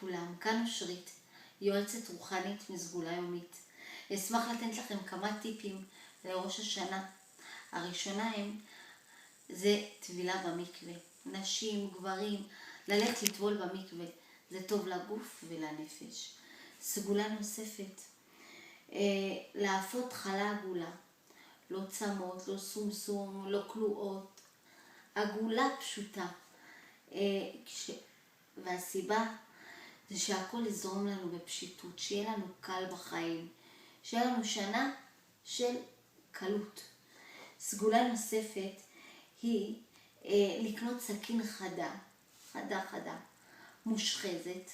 כולם, כאן אושרית, יועצת רוחנית מסגולה יומית. אשמח לתת לכם כמה טיפים לראש השנה. הראשונה זה טבילה במקווה. נשים, גברים, ללכת לטבול במקווה. זה טוב לגוף ולנפש. סגולה נוספת, לאפות חלה עגולה. לא צמות, לא סומסום, לא כלואות. עגולה פשוטה. והסיבה זה שהכל יזרום לנו בפשיטות, שיהיה לנו קל בחיים, שיהיה לנו שנה של קלות. סגולה נוספת היא לקנות סכין חדה, מושחזת,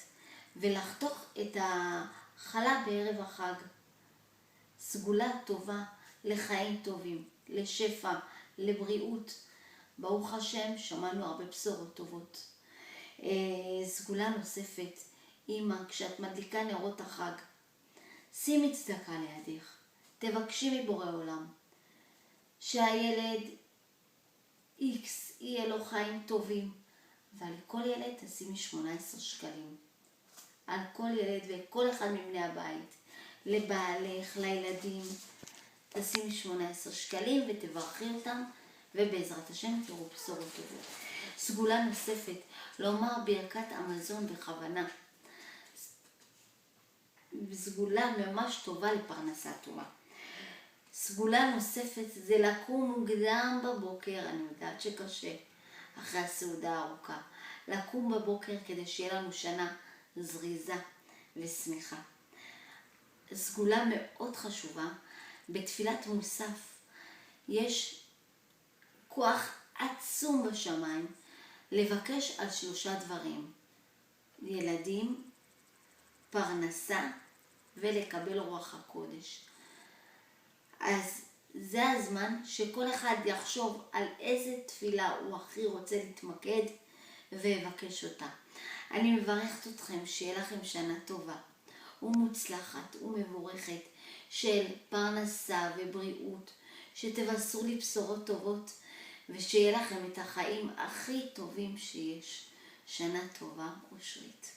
ולחתוך את החלה בערב החג. סגולה טובה לחיים טובים, לשפע, לבריאות. ברוך השם, שמענו הרבה בשורות טובות. סגולה נוספת, אמא, כשאת מדליקה נרות החג, שימי צדקה לידך, תבקשי מבורא עולם, שהילד X יהיה לו חיים טובים, ועל כל ילד תשימי 18 שקלים. על כל ילד וכל אחד מבני הבית, לבעלך, לילדים, תשימי 18 שקלים ותברכי אותם, ובעזרת השם תראו בשורות טובות. סגולה נוספת, לומר ברכת המזון בכוונה. סגולה ממש טובה לפרנסה טובה. סגולה נוספת זה לקום מוקדם בבוקר, אני יודעת שקשה, אחרי הסעודה הארוכה. לקום בבוקר כדי שיהיה לנו שנה זריזה ושמחה. סגולה מאוד חשובה, בתפילת מוסף יש כוח עצום בשמיים לבקש על 3 דברים: ילדים, פרנסה ולקבל רוח הקודש. אז זה הזמן שכל אחד יחשוב על איזה תפילה הוא הכי רוצה להתמקד ויבקש אותה. אני מברכת אתכם שיהיה לכם שנה טובה ומוצלחת ומבורכת של פרנסה ובריאות, שתבשרו לי בשורות טובות ושיהיה לכם את החיים הכי טובים שיש. שנה טובה, אושרית.